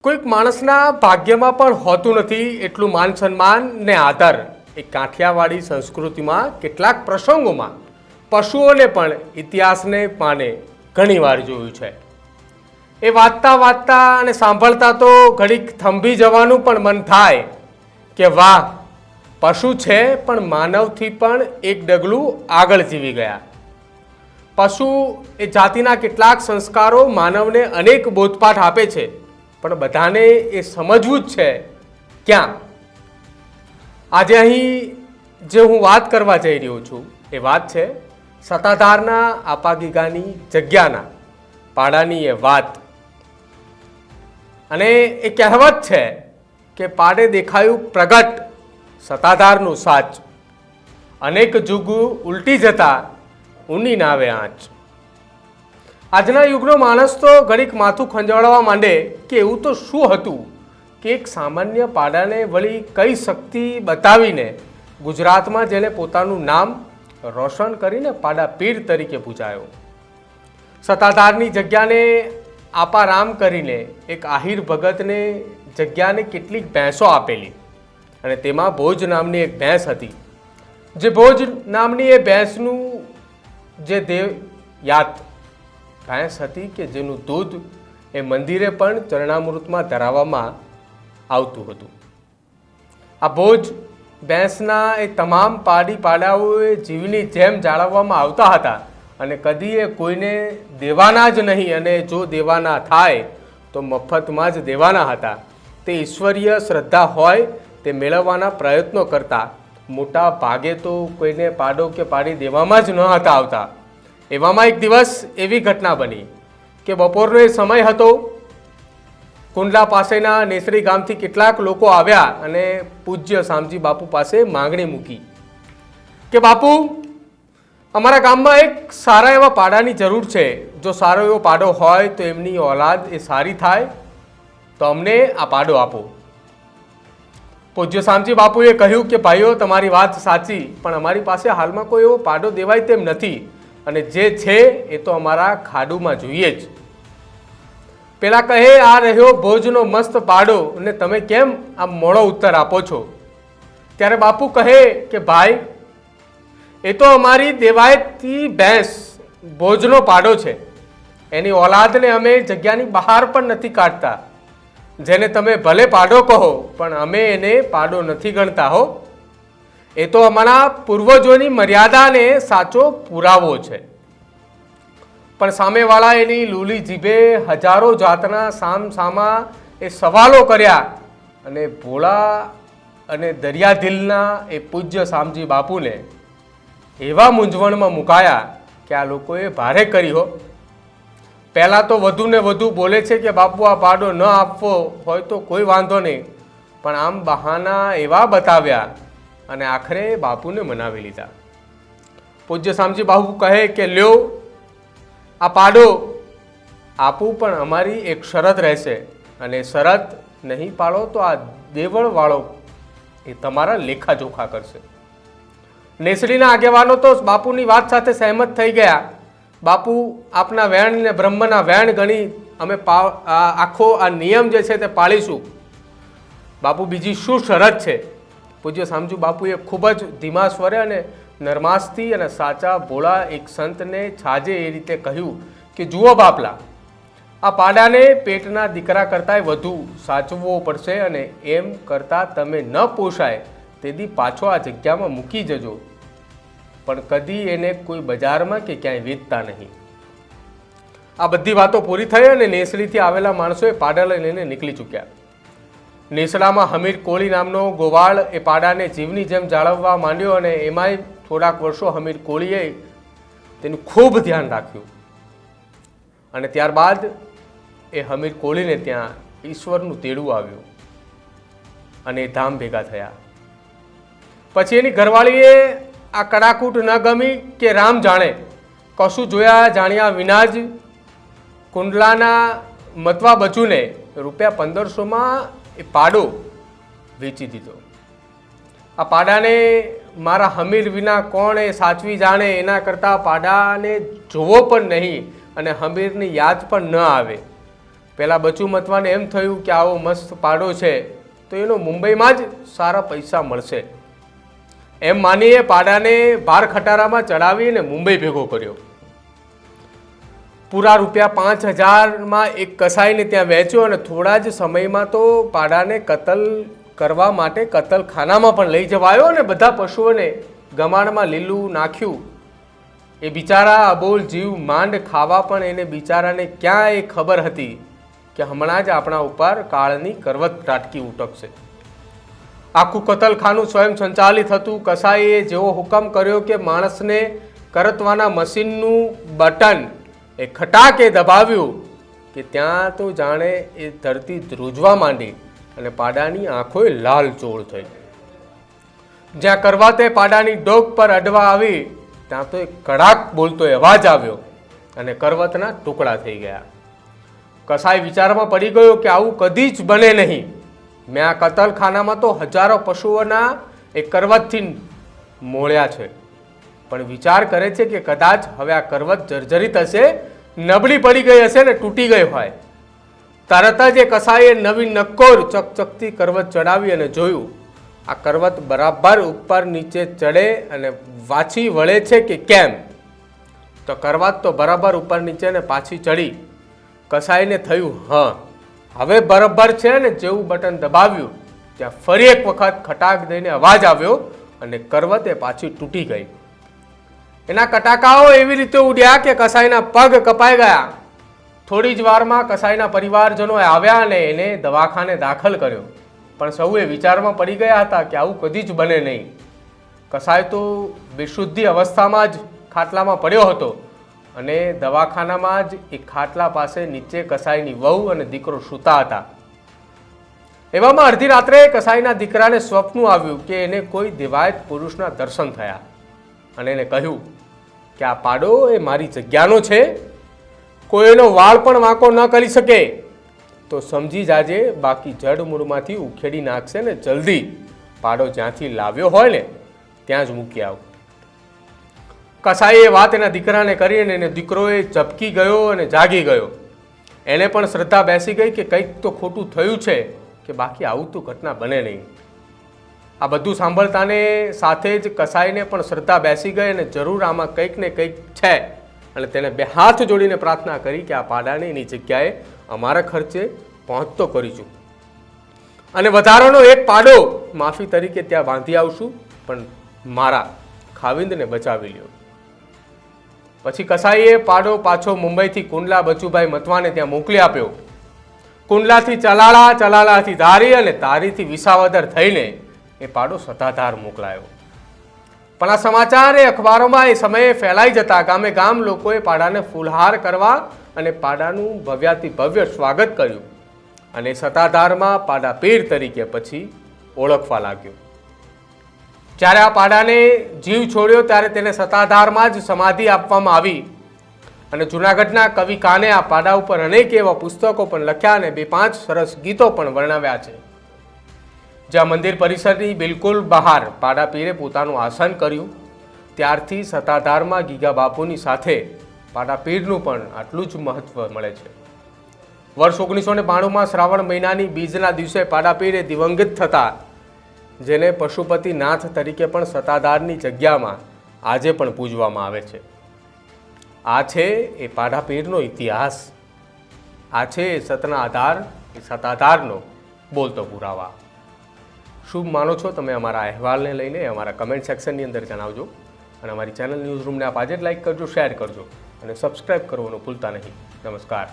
કોઈક માણસના ભાગ્યમાં પણ હોતું નથી એટલું માન સન્માન ને આદર એ કાઠિયાવાડી સંસ્કૃતિમાં કેટલાક પ્રસંગોમાં પશુઓને પણ ઇતિહાસને પાને ઘણીવાર જોયું છે। એ વાંચતા વાંચતા અને સાંભળતા તો ઘડીક થંભી જવાનું પણ મન થાય કે વાહ, પશુ છે પણ માનવથી પણ એક ડગલું આગળ જીવી ગયા। પશુ એ જાતિના કેટલાક સંસ્કારો માનવને અનેક બોધપાઠ આપે છે, પણ બધાને એ સમજવું જ છે ક્યાં। આજે અહીં જે હું વાત કરવા જઈ રહ્યો છું એ વાત છે સત્તાધારના આપાગીગાની જગ્યાના પાડાની એ વાત। અને એ કહેવત છે કે પાડે દેખાયું પ્રગટ સત્તાધારનું સાચ, અનેક જુગ ઉલટી જતા ઊની નાવે આંચ। આજના યુગનો માણસ તો ઘડીક માથું ખંજવાળવા માંડે કે એવું તો શું હતું કે એક સામાન્ય પાડાને વળી કઈ શક્તિ બતાવીને ગુજરાતમાં જેને પોતાનું નામ રોશન કરીને પાડા પીર તરીકે પૂજાયો। સત્તાધારની જગ્યાને આપારામ કરીને એક આહિર ભગતને જગ્યાને કેટલીક ભેંસો આપેલી, અને તેમાં ભોજ નામની એક ભેંસ હતી। જે ભોજ નામની એ ભેંસનું જે દેવ યાત ભેંસ હતી કે જેનું દૂધ એ મંદિરે પણ ચરણામૃતમાં ધરાવવામાં આવતું હતું। આ ભોજ ભેંસના એ તમામ પાડી પાડાઓએ જીવની જેમ જાળવવામાં આવતા હતા, અને કદી એ કોઈને દેવાના જ નહીં, અને જો દેવાના થાય તો મફતમાં જ દેવાના હતા। તે ઈશ્વરીય શ્રદ્ધા હોય તે મેળવવાના પ્રયત્નો કરતા, મોટા ભાગે તો કોઈને પાડો કે પાડી દેવામાં જ ન હતા આવતા। એવામાં એક દિવસ એવી ઘટના બની કે બપોરનો એ સમય હતો। કુંડલા પાસેના નેસડી ગામથી કેટલાક લોકો આવ્યા અને પૂજ્ય શામજી બાપુ પાસે માંગણી મૂકી કે બાપુ, અમારા ગામમાં એક સારા એવા પાડાની જરૂર છે। જો સારો એવો પાડો હોય તો એમની ઓલાદ એ સારી થાય તો અમને આ પાડો આપો। પૂજ્ય શામજી બાપુએ કહ્યું કે ભાઈઓ, તમારી વાત સાચી, પણ અમારી પાસે હાલમાં કોઈ એવો પાડો દેવાય તેમ નથી, અને જે છે એ તો અમારા ખાડુમાં જોઈએ જ। પેલા કહે, આ રહ્યો ભોજનો મસ્ત પાડો, અને તમે કેમ આ મોડો ઉત્તર આપો છો? ત્યારે બાપુ કહે કે ભાઈ, એ તો અમારી દેવાયતી ભેંસ ભોજનો પાડો છે। એની ઓલાદને અમે જગ્યાની બહાર પણ નથી કાઢતા। જેને તમે ભલે પાડો કહો, પણ અમે એને પાડો નથી ગણતા હો। એ તો અમારા પૂર્વજોની મર્યાદાને સાચો પુરાવો છે। પણ સામેવાળા એની લૂલી જીભે હજારો જાતના સામસામા એ સવાલો કર્યા, અને ભોળા અને દરિયાદિલના એ પૂજ્ય શામજી બાપુને એવા મૂંઝવણમાં મુકાયા કે આ લોકોએ ભારે કરી હો। પહેલાં તો વધુ ને વધુ બોલે છે કે બાપુ, આ પાડો ન આપવો હોય તો કોઈ વાંધો નહીં, પણ આમ બહાના એવા બતાવ્યા અને આખરે બાપુને મનાવી લીધા। પૂજ્ય શામજી બાપુ કહે કે લ્યો, આ પાડો આપું, પણ અમારી એક શરત રહેશે, અને શરત નહીં પાળો તો આ દેવળવાળો એ તમારા લેખાજોખા કરશે। નેસડીના આગેવાનો તો બાપુની વાત સાથે સહેમત થઈ ગયા। બાપુ, આપના વેણને બ્રહ્મના વેણ ગણી અમે આખો આ નિયમ જે છે તે પાળીશું। બાપુ, બીજી શું શરત છે? પૂજ્ય શામજી બાપુએ ખૂબ જ ધીમા સ્વરે અને નરમાસથી અને સાચા ભોળા એક સંતને છાજે એ રીતે કહ્યું કે જુઓ બાપલા, આ પાડાને પેટના દીકરા કરતાંય વધુ સાચવવો પડશે, અને એમ કરતાં તમે ન પોષાય તેથી પાછો આ જગ્યામાં મૂકી જજો, પણ કદી એને કોઈ બજારમાં કે ક્યાંય વેચતા નહીં। આ બધી વાતો પૂરી થઈ અને નેસડીથી આવેલા માણસોએ પાડા લઈને નીકળી ચૂક્યા। નેસડામાં હમીર કોળી નામનો ગોવાળ એ પાડાને જીવની જેમ જાળવવા માંડ્યો, અને એમાંય થોડાક વર્ષો હમીર કોળીએ તેનું ખૂબ ધ્યાન રાખ્યું, અને ત્યારબાદ એ હમીર કોળીને ત્યાં ઈશ્વરનું તેડું આવ્યું અને એ ધામ ભેગા થયા। પછી એની ઘરવાળીએ આ કડાકૂટ ન ગમી કે રામ જાણે, કશું જોયા જાણ્યા વિના જ કુંડલાના મતવા બચુને રૂપિયા 1500માં એ પાડો વેચી દીધો। આ પાડાને મારા હમીર વિના કોણ એ સાચવી જાણે, એના કરતાં પાડાને જોવો પણ નહીં અને હમીરની યાદ પણ ન આવે। પેલા બચુ મતવાને એમ થયું કે આવો મસ્ત પાડો છે તો એનો મુંબઈમાં જ સારા પૈસા મળશે એમ માનીએ પાડાને ભાર ખટારામાં ચડાવીને મુંબઈ ભેગો કર્યો. પૂરા રૂપિયા 5,000માં એક કસાઈને ત્યાં વેચ્યો અને થોડા જ સમયમાં તો પાડાને કતલ કરવા માટે કતલખાનામાં પણ લઈ જવાયો અને બધા પશુઓને ગમાણમાં લીલું નાખ્યું. એ બિચારા અબોલ જીવ માંડ ખાવા પણ એને બિચારાને ક્યાં એ ખબર હતી કે હમણાં જ આપણા ઉપર કાળની કરવત ત્રાટકી ઉટકશે. આખું કતલખાનું સ્વયં સંચાલિત હતું. કસાઈએ જેવો હુકમ કર્યો કે માણસને કરતવાના મશીનનું બટન એ ખટાકે દબાવ્યું કે ત્યાં તો જાણે એ ધરતી ધ્રુજવા માંડી અને પાડાની આંખોએ લાલ ચોળ થઈ. જ્યાં કરવાતે પાડાની ડોક પર અડવા આવી ત્યાં તો એક કડાક બોલતો અવાજ આવ્યો અને કરવતના ટુકડા થઈ ગયા. કસાઈ વિચારમાં પડી ગયો કે આવું કદી જ બને નહીં. મેં આ કતલખાનામાં તો હજારો પશુઓના એ કરવતથી મોળ્યા છે, પણ વિચાર કરે છે કે કદાચ હવે આ કરવત જર્જરિત હશે, નબળી પડી ગઈ હશે ને તૂટી ગઈ હોય. તરત જ એ કસાઈએ નવી નક્કોર ચકચકતી કરવત ચડાવી અને જોયું આ કરવત બરાબર ઉપર નીચે ચડે અને પાછી વળે છે કે કેમ. તો કરવત તો બરાબર ઉપર નીચે ને પાછી ચડી. કસાઈને થયું હા હવે બરાબર છે ને જેવું બટન દબાવ્યું ત્યાં ફરી એક વખત ખટાક દઈને અવાજ આવ્યો અને કરવત એ પાછી તૂટી ગઈ. એના કટાકાઓ એવી રીતે ઉડ્યા કે કસાઈના પગ કપાઈ ગયા. થોડી જ વારમાં કસાઈના પરિવારજનો આવ્યા અને એને દવાખાને દાખલ કર્યો, પણ સૌએ વિચારમાં પડી ગયા હતા કે આવું કદી જ બને નહીં. કસાઈ તો બેશુદ્ધિ અવસ્થામાં જ ખાટલામાં પડ્યો હતો અને દવાખાનામાં જ એક ખાટલા પાસે નીચે કસાઈની વહુ અને દીકરો સૂતા હતા. એવામાં અડધી રાત્રે કસાઈના દીકરાને સ્વપ્ન આવ્યું કે એને કોઈ દેવાયત પુરુષના દર્શન થયા અને એને કહ્યું કે આ પાડો એ મારી જગ્યાનો છે, કોઈ એનો વાળ પણ વાંકો ન કરી શકે તો સમજી જાજે, બાકી જડમૂળમાંથી ઉખેડી નાખશે ને જલ્દી પાડો જ્યાંથી લાવ્યો હોય ને ત્યાં જ મૂકી આવ. કસાઈએ એ વાત એના દીકરાને કરી અને એને દીકરોએ ઝબકી ગયો અને જાગી ગયો. એને પણ શ્રદ્ધા બેસી ગઈ કે કંઈક તો ખોટું થયું છે, કે બાકી આવું તો ઘટના બને નહીં. આ બધું સાંભળતાને સાથે જ કસાઈને પણ શ્રદ્ધા બેસી ગઈ અને જરૂર આમાં કંઈક ને કંઈક છે અને તેને બે હાથ જોડીને પ્રાર્થના કરી કે આ પાડાને એની જગ્યાએ અમારા ખર્ચે પહોંચતો કરીશું અને વધારાનો એક પાડો માફી તરીકે ત્યાં બાંધી આવશું, પણ મારા ખાવિંદને બચાવી લ્યો. પછી કસાઈએ પાડો પાછો મુંબઈથી કુંડલા બચુભાઈ મતવાને ત્યાં મોકલી આપ્યો. કુંડલાથી ચલાળા, ચલાળાથી ધારી અને ધારીથી વિસાવદર થઈને એ પાડો સત્તાધાર મોકલાયો. પણ આ સમાચાર એ અખબારોમાં એ સમયે ફેલાઈ જતા ગામે ગામ લોકોએ પાડાને ફૂલહાર કરવા અને પાડાનું ભવ્યાતિ ભવ્ય સ્વાગત કર્યું અને સત્તાધારમાં પાડા પીર તરીકે પછી ઓળખવા લાગ્યો. જ્યારે આ પાડાને જીવ છોડ્યો ત્યારે તેને સત્તાધારમાં જ સમાધિ આપવામાં આવી અને જૂનાગઢના કવિ કાને આ પાડા ઉપર અનેક એવા પુસ્તકો પણ લખ્યા અને 2-5 સરસ ગીતો પણ વર્ણવ્યા છે. જ્યાં મંદિર પરિસરની બિલકુલ બહાર પાડા પીરે પોતાનું આસન કર્યું, ત્યારથી સત્તાધારમાં ગીગા બાપુની સાથે પાડા પીરનું પણ આટલું જ મહત્વ મળે છે. વર્ષ 1992માં શ્રાવણ મહિનાની બીજના દિવસે પાડા પીરે દિવંગત થતા, જેને પશુપતિનાથ તરીકે પણ સત્તાધારની જગ્યામાં આજે પણ પૂજવામાં આવે છે. આ છે એ પાડા પીરનો ઇતિહાસ. આ છે એ સતના આધાર, એ સત્તાધારનો બોલતો પુરાવા. શું માનો છો તમે અમારા અહેવાલને લઈને અમારા કમેન્ટ સેક્શનની અંદર જણાવજો અને અમારી ચેનલ ન્યૂઝ રૂમને આપ આજે જ લાઇક કરજો, શેર કરજો અને સબસ્ક્રાઈબ કરવાનું ભૂલતા નહીં. નમસ્કાર.